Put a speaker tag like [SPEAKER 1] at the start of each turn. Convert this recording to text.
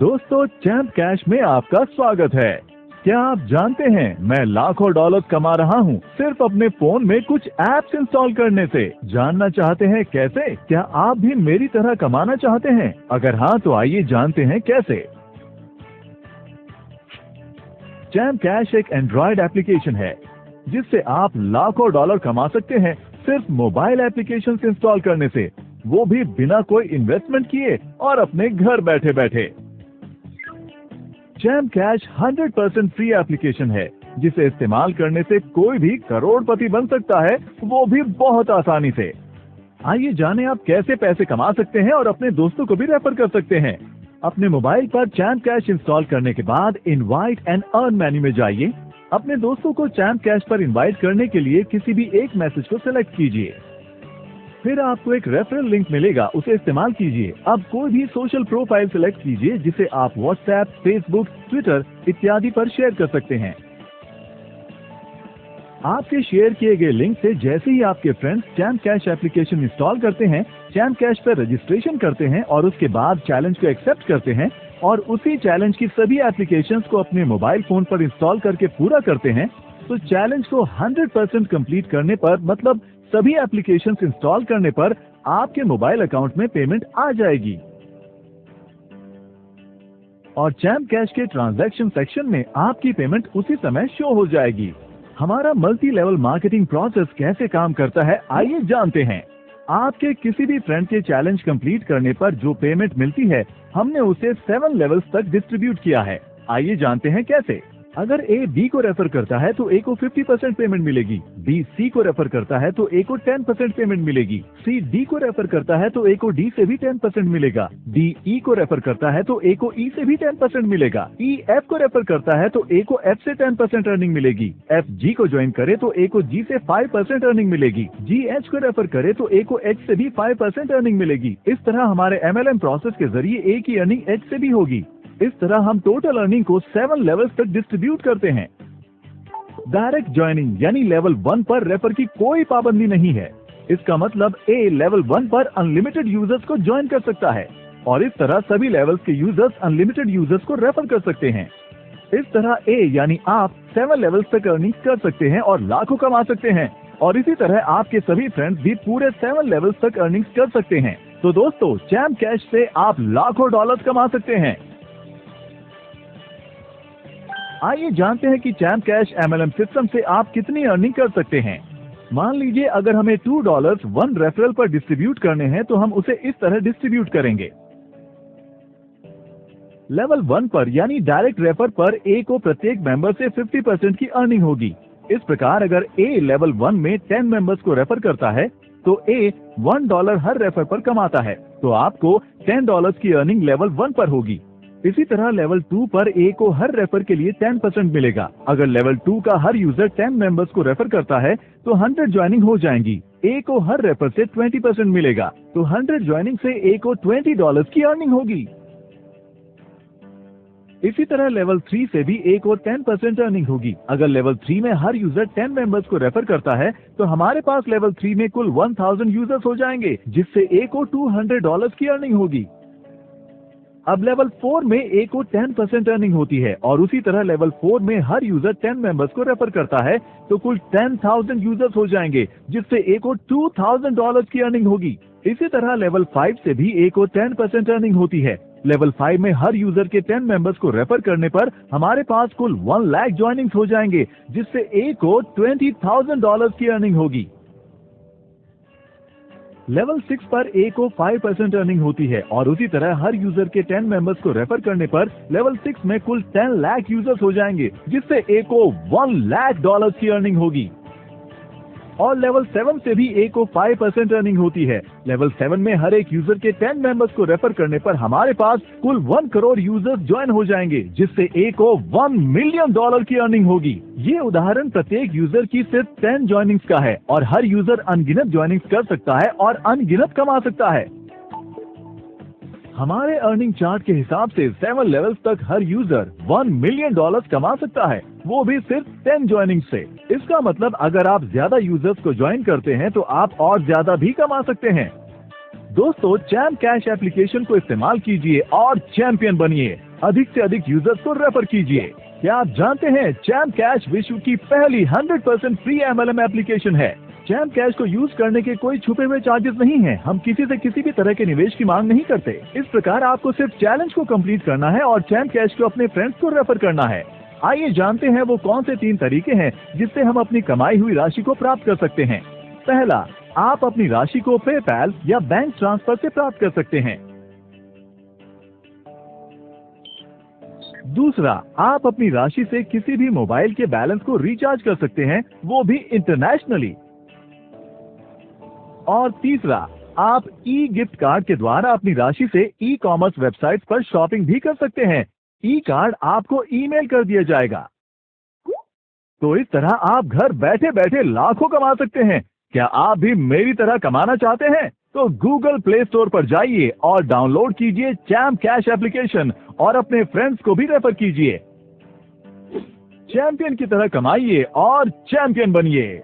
[SPEAKER 1] दोस्तों, champ cash में आपका स्वागत है। क्या आप जानते हैं मैं लाखों डॉलर कमा रहा हूँ सिर्फ अपने फोन में कुछ ऐप्स इंस्टॉल करने से। जानना चाहते हैं कैसे? क्या आप भी मेरी तरह कमाना चाहते हैं? अगर हाँ तो आइए जानते हैं कैसे। चैम्प कैश एक एंड्रॉइड एप्लीकेशन है जिससे आप लाखों डॉलर कमा सकते हैं सिर्फ मोबाइल एप्लीकेशन इंस्टॉल करने से, वो भी बिना कोई इन्वेस्टमेंट किए और अपने घर बैठे बैठे। चैम्प कैश 100% फ्री एप्लीकेशन है जिसे इस्तेमाल करने से कोई भी करोड़पति बन सकता है, वो भी बहुत आसानी से। आइए जानें आप कैसे पैसे कमा सकते हैं और अपने दोस्तों को भी रेफर कर सकते हैं। अपने मोबाइल पर चैम्प कैश इंस्टॉल करने के बाद इनवाइट एंड अर्न मेन्यू में जाइए। अपने दोस्तों को चैम्प कैश पर इनवाइट करने के लिए किसी भी एक मैसेज को सिलेक्ट कीजिए। फिर आपको एक रेफरल लिंक मिलेगा, उसे इस्तेमाल कीजिए। अब कोई भी सोशल प्रोफाइल सिलेक्ट कीजिए जिसे आप व्हाट्सएप, फेसबुक, ट्विटर इत्यादि पर शेयर कर सकते हैं। आपके शेयर किए गए लिंक से जैसे ही आपके friends champ cash application install करते हैं, चैम्प कैश पर रजिस्ट्रेशन करते हैं और उसके बाद चैलेंज को एक्सेप्ट करते हैं और उसी चैलेंज की सभी एप्लीकेशंस को अपने मोबाइल फोन पर इंस्टॉल करके पूरा करते हैं, तो चैलेंज को 100% कंप्लीट करने पर, मतलब सभी एप्लीकेशंस इंस्टॉल करने पर आपके मोबाइल अकाउंट में पेमेंट आ जाएगी और चैम्प कैश के ट्रांजैक्शन सेक्शन में आपकी पेमेंट उसी समय शो हो जाएगी। हमारा मल्टी लेवल मार्केटिंग प्रोसेस कैसे काम करता है, आइए जानते हैं। आपके किसी भी फ्रेंड के चैलेंज कंप्लीट करने पर जो पेमेंट मिलती है, हमने उसे 7 लेवल्स तक डिस्ट्रीब्यूट किया है। आइए जानते हैं कैसे। अगर ए बी को रेफर करता है तो ए को 50% पेमेंट मिलेगी, बी सी को रेफर करता है तो ए को 10% पेमेंट मिलेगी, सी डी को रेफर करता है तो ए को डी से भी 10% मिलेगा, डी ई को रेफर करता है तो ए को ई से भी 10% मिलेगा, ई एफ को रेफर करता है तो ए को एफ से 10% अर्निंग मिलेगी, एफ जी को ज्वाइन करे तो ए को जी से 5% अर्निंग मिलेगी, जी एच को रेफर करे तो ए को एच से भी 5% अर्निंग मिलेगी। इस तरह हमारे MLM प्रोसेस के जरिए ए की अर्निंग एच से भी होगी। इस तरह हम टोटल अर्निंग को 7 लेवल्स तक डिस्ट्रीब्यूट करते हैं। डायरेक्ट ज्वाइनिंग यानी लेवल 1 पर रेफर की कोई पाबंदी नहीं है। इसका मतलब ए लेवल 1 पर अनलिमिटेड यूजर्स को ज्वाइन कर सकता है और इस तरह सभी लेवल्स के यूजर्स अनलिमिटेड यूजर्स को रेफर कर सकते हैं। इस तरह ए यानी आप 7 लेवल्स तक अर्निंग कर सकते हैं और लाखों कमा सकते हैं और इसी तरह आपके सभी फ्रेंड्स भी पूरे 7 लेवल्स तक अर्निंग कर सकते हैं। तो दोस्तों, चैम्प कैश से आप लाखों डॉलर्स कमा सकते हैं। आइए जानते हैं कि चैम्प कैश MLM सिस्टम से आप कितनी अर्निंग कर सकते हैं। मान लीजिए अगर हमें $2 1 रेफरल पर डिस्ट्रीब्यूट करने हैं तो हम उसे इस तरह डिस्ट्रीब्यूट करेंगे। लेवल 1 पर यानी डायरेक्ट रेफर पर ए को प्रत्येक मेंबर से 50% की अर्निंग होगी। इस प्रकार अगर ए लेवल 1 में 10 मेंबर्स को रेफर करता है तो ए $1 हर रेफर पर कमाता है, तो आपको $10 की अर्निंग लेवल 1 पर होगी। इसी तरह लेवल 2 पर ए को हर रेफर के लिए 10% मिलेगा। अगर लेवल 2 का हर यूजर 10 मेंबर्स को रेफर करता है तो 100 ज्वाइनिंग हो जाएंगी। ए को हर रेफर से 20% मिलेगा, तो 100 ज्वाइनिंग से ए को $20 की अर्निंग होगी। इसी तरह लेवल 3 से भी ए को 10% अर्निंग होगी। अगर लेवल 3 में हर यूजर 10 मेंबर्स को रेफर करता है तो हमारे पास लेवल 3 में कुल 1000 यूजर्स हो जाएंगे, जिससे ए को $200 की अर्निंग होगी। अब लेवल 4 में ए को 10% अर्निंग होती है और उसी तरह लेवल 4 में हर यूजर 10 मेंबर्स को रेफर करता है तो कुल 10,000 यूजर्स हो जाएंगे, जिससे ए को $2,000 की अर्निंग होगी। इसी तरह लेवल 5 से भी ए को 10% अर्निंग होती है। लेवल 5 में हर यूजर के 10 मेंबर्स को रेफर करने पर हमारे पास कुल 1 लाख ज्वाइनिंग्स हो जाएंगे, जिससे ए को $20,000 की अर्निंग होगी। लेवल 6 पर ए को 5% अर्निंग होती है और उसी तरह हर यूजर के 10 मेंबर्स को रेफर करने पर लेवल 6 में कुल 10 लाख यूजर्स हो जाएंगे, जिससे ए को $1 लाख की अर्निंग होगी। और लेवल 7 से भी ए को 5% अर्निंग होती है। लेवल 7 में हर एक यूजर के 10 मेंबर्स को रेफर करने पर हमारे पास कुल 1 करोड़ यूजर्स ज्वाइन हो जाएंगे, जिससे ए को $1 मिलियन की अर्निंग होगी। ये उदाहरण प्रत्येक यूजर की सिर्फ 10 ज्वाइनिंग्स का है और हर यूजर अनगिनत ज्वाइनिंग्स कर सकता है और अनगिनत कमा सकता है। हमारे अर्निंग चार्ट के हिसाब से 7 लेवल्स तक हर यूजर $1 मिलियन कमा सकता है, वो भी सिर्फ 10 ज्वाइनिंग से। इसका मतलब अगर आप ज्यादा यूजर्स को ज्वाइन करते हैं तो आप और ज्यादा भी कमा सकते हैं। दोस्तों, चैम्प कैश एप्लीकेशन को इस्तेमाल कीजिए और चैंपियन बनिए। अधिक से अधिक यूजर्स को रेफर कीजिए। क्या आप जानते हैं चैम्प कैश विश्व की पहली 100% फ्री MLM एप्लीकेशन है। चैम्प कैश को यूज करने के कोई छुपे हुए चार्जेस नहीं हैं। हम किसी से किसी भी तरह के निवेश की मांग नहीं करते। इस प्रकार आपको सिर्फ चैलेंज को कंप्लीट करना है और चैम्प कैश को अपने फ्रेंड्स को रेफर करना है। आइए जानते हैं वो कौन से 3 तरीके हैं जिससे हम अपनी कमाई हुई राशि को प्राप्त कर सकते हैं। पहला, आप अपनी राशि को पेपैल या बैंक ट्रांसफर से प्राप्त कर सकते हैं। दूसरा, आप अपनी राशि से किसी भी मोबाइल के बैलेंस को रिचार्ज कर सकते हैं, वो भी इंटरनेशनली। और तीसरा, आप ई गिफ्ट कार्ड के द्वारा अपनी राशि से ई कॉमर्स वेबसाइट पर शॉपिंग भी कर सकते हैं। ई कार्ड आपको ईमेल कर दिया जाएगा। तो इस तरह आप घर बैठे बैठे लाखों कमा सकते हैं। क्या आप भी मेरी तरह कमाना चाहते हैं? तो गूगल प्ले स्टोर पर जाइए और डाउनलोड कीजिए चैम्प कैश एप्लीकेशन और अपने फ्रेंड्स को भी रेफर कीजिए। चैंपियन की तरह कमाइए और चैंपियन बनिए।